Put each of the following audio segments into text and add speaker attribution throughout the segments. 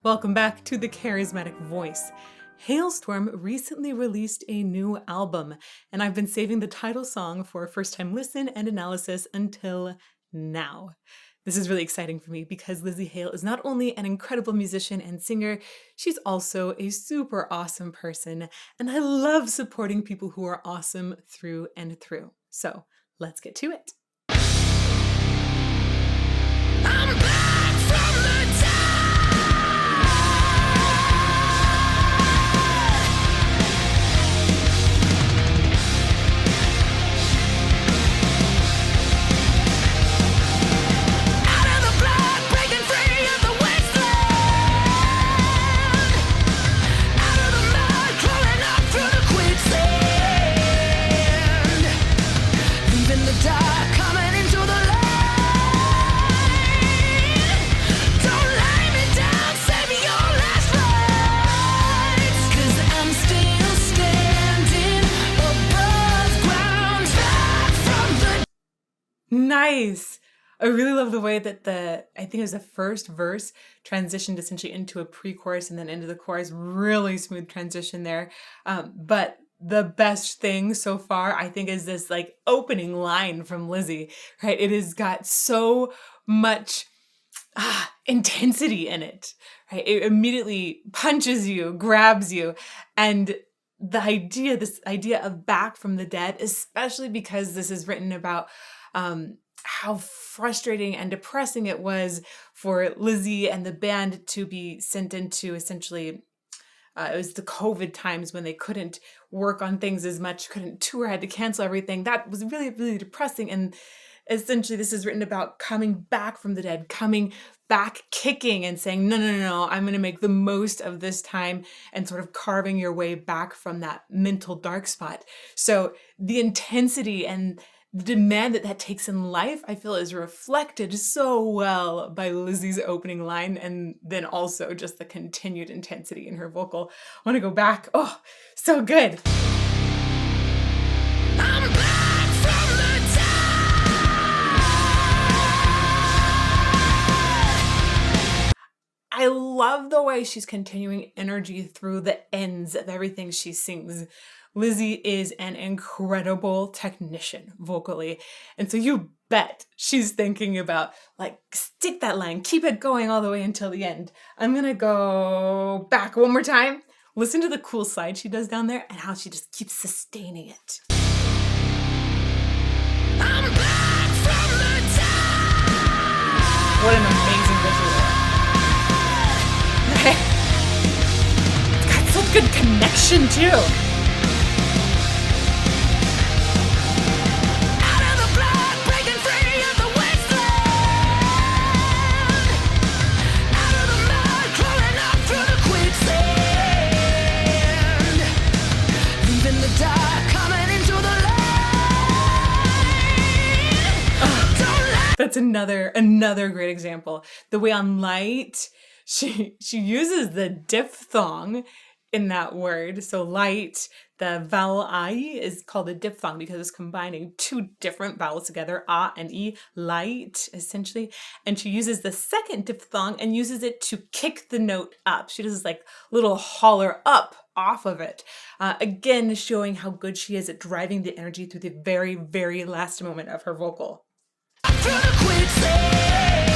Speaker 1: Welcome back to the Charismatic Voice. Halestorm recently released a new album, and I've been saving the title song for a first-time listen and analysis until now. This is really exciting for me because Lizzie Hale is not only an incredible musician and singer, she's also a super awesome person, and I love supporting people who are awesome through and through. So let's get to it. I'm back from the Nice. I really love the way that I think it was the first verse transitioned essentially into a pre-chorus and then into the chorus. Really smooth transition there. But the best thing so far, I think, is this like opening line from Lizzie, right? It has got so much intensity in it, right? It immediately punches you, grabs you, and this idea of back from the dead, especially because this is written about how frustrating and depressing it was for Lizzie and the band to be sent into essentially, it was the COVID times when they couldn't work on things as much, couldn't tour, had to cancel everything. That was really, really depressing. And essentially this is written about coming back from the dead, coming back kicking and saying, no, I'm going to make the most of this time, and sort of carving your way back from that mental dark spot. So the intensity and the demand that takes in life, I feel, is reflected so well by Lizzie's opening line, and then also just the continued intensity in her vocal. I want to go back. Oh, so good. I'm back from the dead. I love the way she's continuing energy through the ends of everything she sings. Lizzie is an incredible technician vocally. And so you bet she's thinking about, like, stick that line, keep it going all the way until the end. I'm gonna go back one more time. Listen to the cool slide she does down there and how she just keeps sustaining it. I'm back from the dead. What an amazing visual. It's got such good connection too. That's another great example. The way on light, she uses the diphthong in that word. So light, the vowel I is called a diphthong because it's combining two different vowels together, a and e, light, essentially. And she uses the second diphthong and uses it to kick the note up. She does this like little holler up off of it. Again, showing how good she is at driving the energy through the very, very last moment of her vocal. Through the quicksand,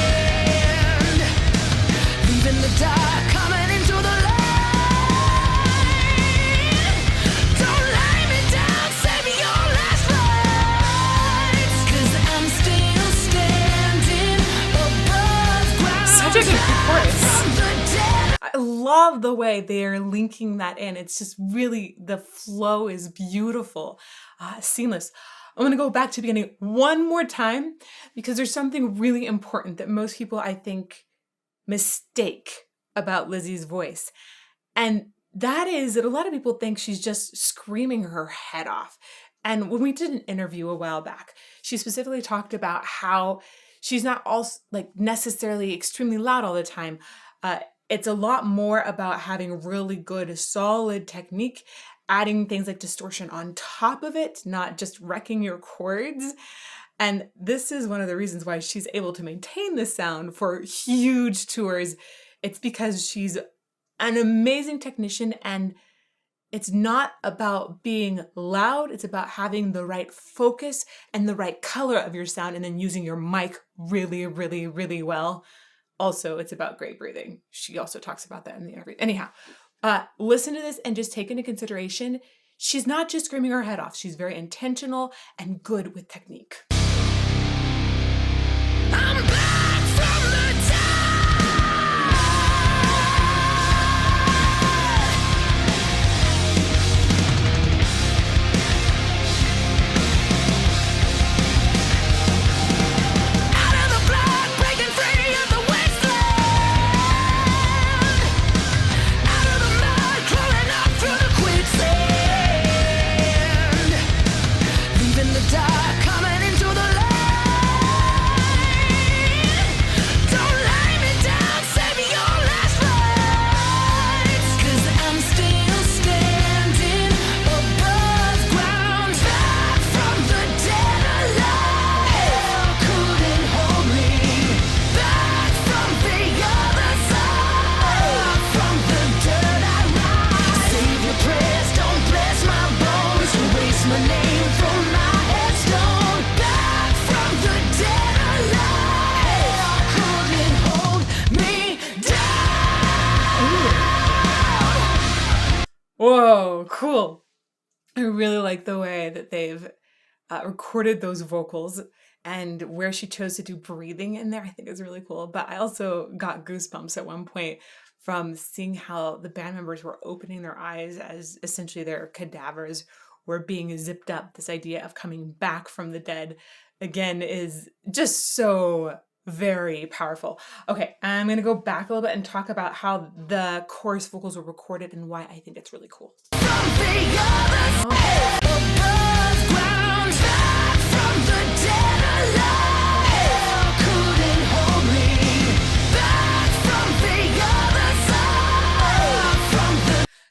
Speaker 1: leaving the dark, coming into the light. Don't lay me down, save me your last rites, 'cause I'm still standing above ground. Such a good chorus. I love the way they're linking that in. It's just really, the flow is beautiful, seamless. I'm going to go back to the beginning one more time because there's something really important that most people, I think, mistake about Lizzie's voice. And that is that a lot of people think she's just screaming her head off. And when we did an interview a while back, she specifically talked about how she's not also like necessarily extremely loud all the time. It's a lot more about having really good, solid technique, adding things like distortion on top of it, not just wrecking your chords. And this is one of the reasons why she's able to maintain this sound for huge tours It's because she's an amazing technician, and it's not about being loud. It's about having the right focus and the right color of your sound, and then using your mic really, really, really well. Also, it's about great breathing. She also talks about that in the interview. Anyhow, listen to this and just take into consideration, she's not just screaming her head off. She's very intentional and good with technique. I'm back from the Whoa, cool. I really like the way that they've recorded those vocals and where she chose to do breathing in there. I think is really cool. But I also got goosebumps at one point from seeing how the band members were opening their eyes as essentially their cadavers were being zipped up. This idea of coming back from the dead, again, is just so very powerful. Okay, I'm going to go back a little bit and talk about how the chorus vocals were recorded and why I think it's really cool.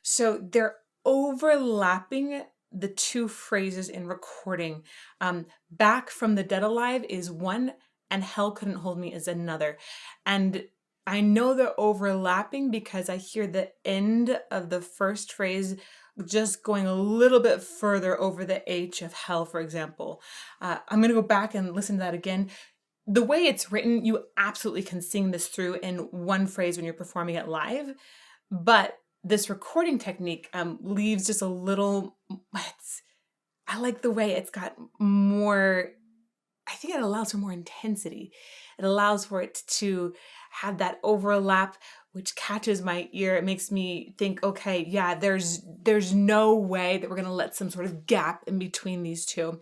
Speaker 1: So they're overlapping the two phrases in recording. Back from the dead alive is one, and hell couldn't hold me is another. And I know they're overlapping because I hear the end of the first phrase just going a little bit further over the H of hell, for example. I'm going to go back and listen to that again. The way it's written, you absolutely can sing this through in one phrase when you're performing it live. But this recording technique leaves just a little, I like the way it's got more, I think it allows for more intensity. It allows for it to have that overlap, which catches my ear. It makes me think, okay, yeah, there's no way that we're going to let some sort of gap in between these two.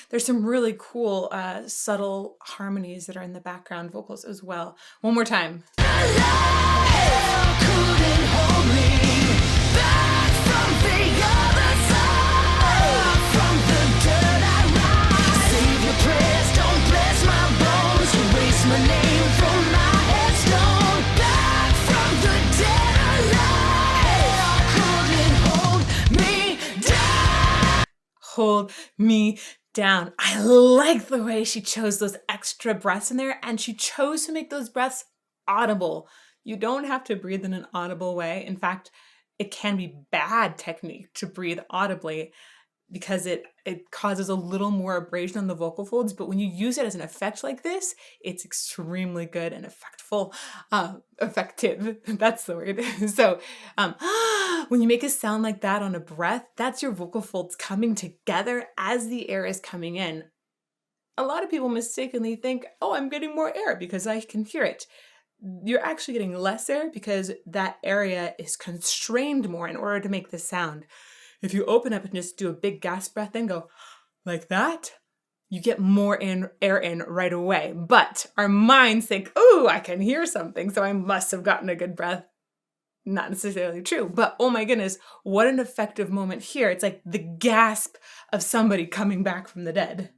Speaker 1: There's some really cool, subtle harmonies that are in the background vocals as well. One more time. Hold me down. I like the way she chose those extra breaths in there, and she chose to make those breaths audible. You don't have to breathe in an audible way. In fact, it can be bad technique to breathe audibly because it causes a little more abrasion on the vocal folds. But when you use it as an effect like this, it's extremely good and effective. That's the word. So when you make a sound like that on a breath, that's your vocal folds coming together as the air is coming in. A lot of people mistakenly think, oh, I'm getting more air because I can hear it. You're actually getting less air because that area is constrained more in order to make the sound. If you open up and just do a big gasp breath and go like that, you get more air in right away. But our minds think, oh, I can hear something, so I must have gotten a good breath. Not necessarily true, but oh my goodness, what an effective moment here. It's like the gasp of somebody coming back from the dead.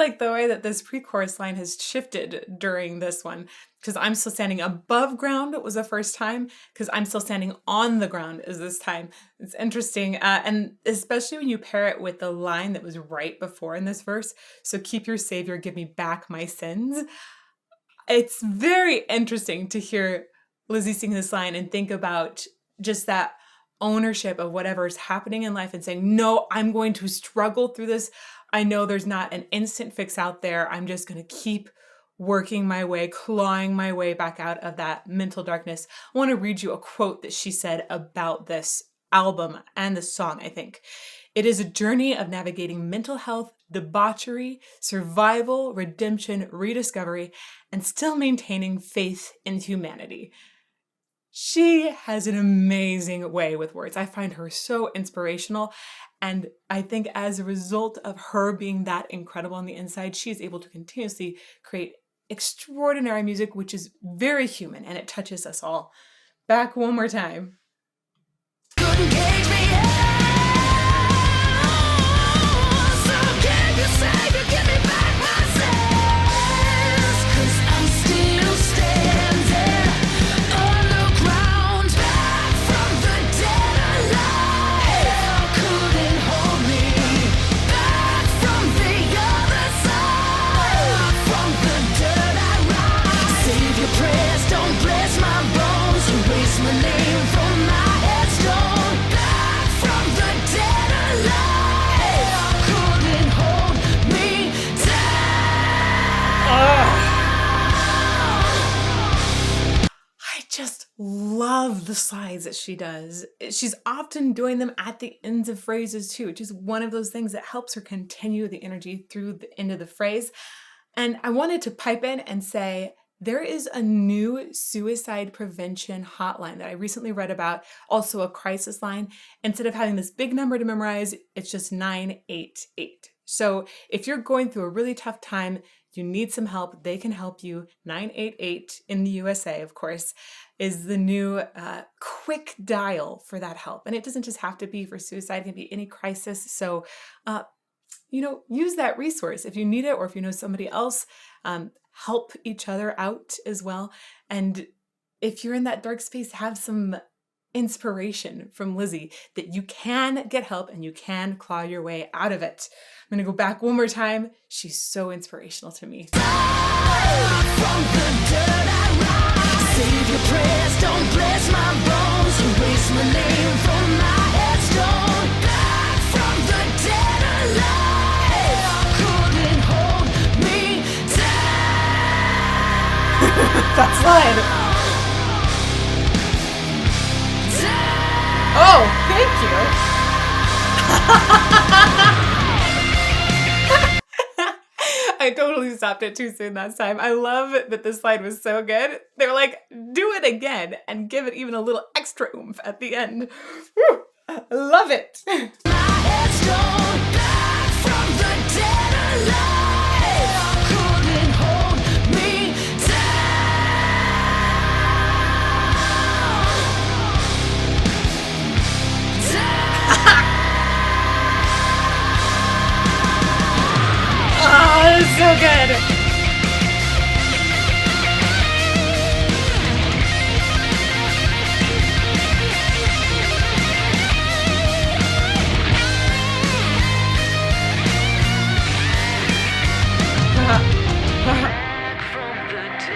Speaker 1: like the way that this pre-chorus line has shifted during this one, because I'm still standing above ground was the first time, because I'm still standing on the ground is this time. It's interesting, and especially when you pair it with the line that was right before in this verse, so keep your savior, give me back my sins. It's very interesting to hear Lizzie sing this line and think about just that ownership of whatever's happening in life and saying, no, I'm going to struggle through this. I know there's not an instant fix out there. I'm just going to keep working my way, clawing my way back out of that mental darkness. I want to read you a quote that she said about this album and the song, I think. It is a journey of navigating mental health, debauchery, survival, redemption, rediscovery, and still maintaining faith in humanity. She has an amazing way with words. I find her so inspirational. And I think as a result of her being that incredible on the inside, she is able to continuously create extraordinary music, which is very human, and it touches us all. Back one more time. Couldn't cage me out. So can you say you give me back my sense? 'Cause I'm still standing on the ground, back from the dead alive. Hell couldn't hold me back from the other side. From the dirt I rise. Save your prayers, don't bless my bones. Erase my name from my headstone. Back from the dead alive. Hell couldn't hold me down. I just love the slides that she does. She's often doing them at the ends of phrases too, which is one of those things that helps her continue the energy through the end of the phrase. And I wanted to pipe in and say, there is a new suicide prevention hotline that I recently read about, also a crisis line. Instead of having this big number to memorize, it's just 988. So if you're going through a really tough time, you need some help, they can help you. 988 in the USA, of course, is the new quick dial for that help. And it doesn't just have to be for suicide, it can be any crisis. So, use that resource if you need it, or if you know somebody else, help each other out as well. And if you're in that dark space, have some inspiration from Lizzie that you can get help and you can claw your way out of it. I'm going to go back one more time. She's so inspirational to me. From the dirt I rise. Save your prayers, don't bless my bones. Erase my name from my headstone. Back from the dead alive. Hell couldn't hold me down. That's line. Oh, thank you. I totally stopped it too soon that time. I love that this slide was so good. They were like, do it again and give it even a little extra oomph at the end. Woo, I love it. Oh, it's so good.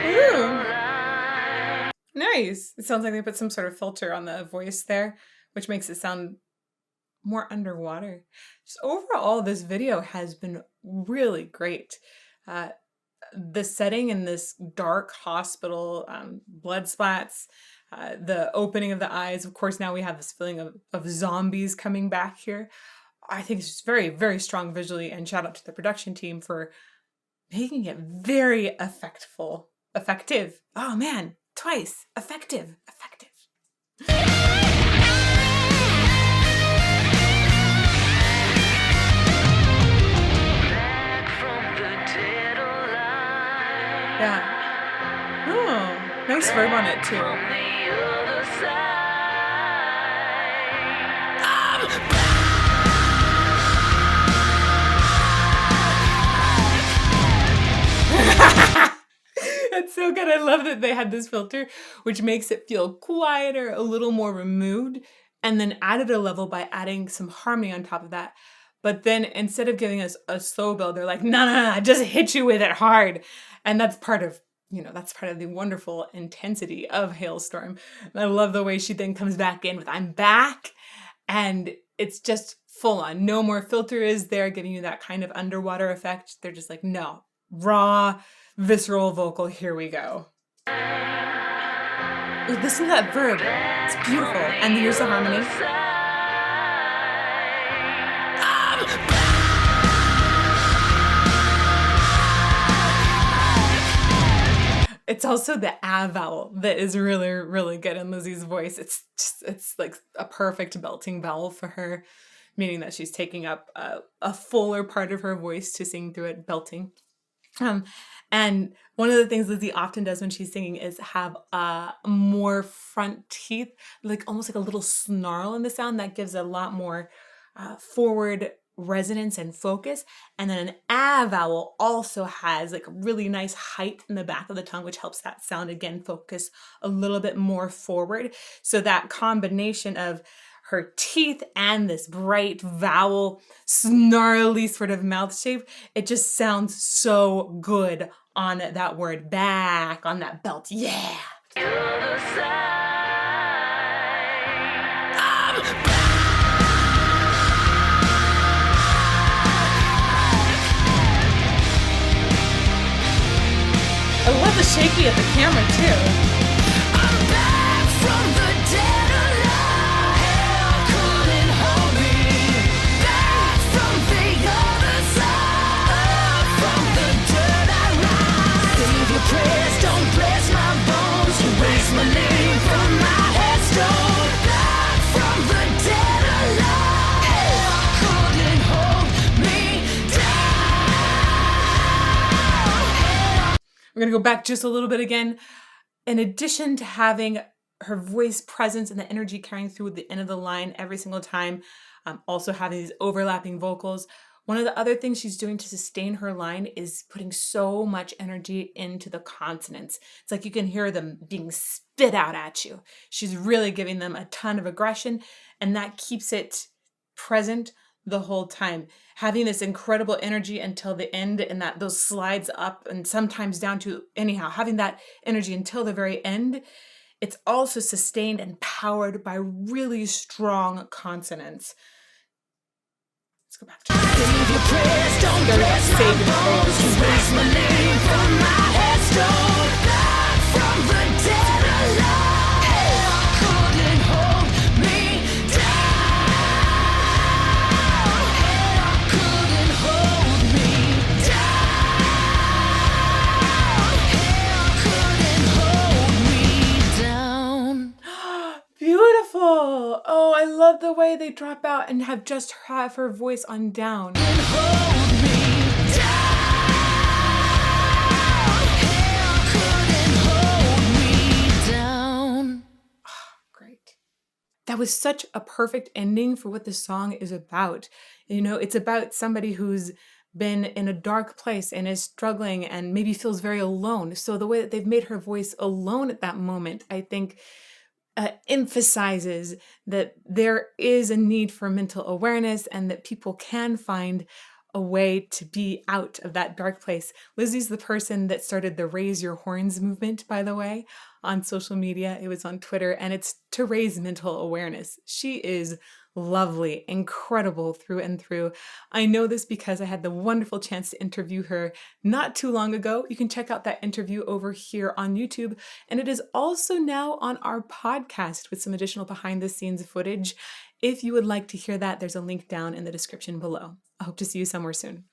Speaker 1: Ooh. Nice. It sounds like they put some sort of filter on the voice there, which makes it sound more underwater. Just overall, this video has been really great. The setting in this dark hospital, blood splats, the opening of the eyes. Of course, now we have this feeling of zombies coming back here. I think it's just very, very strong visually, and shout out to the production team for making it very effective. Oh man, twice. Effective. Yeah. Oh, nice verb on it too. so good. I love that they had this filter, which makes it feel quieter, a little more removed, and then added a level by adding some harmony on top of that. But then instead of giving us a slow build, they're like, no, no, no, just hit you with it hard. And that's part of, that's part of the wonderful intensity of Hailstorm. And I love the way she then comes back in with, I'm back. And it's just full on. No more filter is there giving you that kind of underwater effect. They're just like, no, raw, visceral vocal. Here we go. Listen to that verb. It's beautiful. And here's the harmony. It's also the a vowel that is really, really good in Lizzie's voice. It's like a perfect belting vowel for her, meaning that she's taking up a fuller part of her voice to sing through it, belting. And one of the things Lizzie often does when she's singing is have more front teeth, like almost like a little snarl in the sound that gives a lot more forward resonance and focus. And then an a vowel also has like a really nice height in the back of the tongue, which helps that sound again focus a little bit more forward. So that combination of her teeth and this bright vowel, snarly sort of mouth shape, it just sounds so good on that word back, on that belt. Yeah. I love the shaky of the camera too. I'm back from the dead alive. Hell couldn't hold me. Back from the other side. From the dirt I rise. Save your prayers, don't bless my bones. Erase my name from my headstone. Back from the dead alive. Hell couldn't hold me down. We're going to go back just a little bit again. In addition to having her voice presence and the energy carrying through the end of the line every single time, also having these overlapping vocals, one of the other things she's doing to sustain her line is putting so much energy into the consonants. It's like you can hear them being spit out at you. She's really giving them a ton of aggression, and that keeps it present the whole time, having this incredible energy until the end, and that those slides up and sometimes down to anyhow, having that energy until the very end. It's also sustained and powered by really strong consonants. Let's go back to save your prayers, don't bless my bones. Erase my name from my headstone. Back from the dead alive. Hell couldn't hold me down. Hell couldn't hold me down. Hell couldn't hold me down. Beautiful. Oh, I love the way they drop out and have her voice on down. Hold me down. Hell couldn't hold me down. Great. That was such a perfect ending for what the song is about. It's about somebody who's been in a dark place and is struggling and maybe feels very alone. So the way that they've made her voice alone at that moment, I think, emphasizes that there is a need for mental awareness and that people can find a way to be out of that dark place. Lizzie's the person that started the Raise Your Horns movement, by the way, on social media. It was on Twitter, and it's to raise mental awareness. She is lovely, incredible through and through. I know this because I had the wonderful chance to interview her not too long ago. You can check out that interview over here on YouTube, and it is also now on our podcast with some additional behind the scenes footage. If you would like to hear that, there's a link down in the description below. I hope to see you somewhere soon.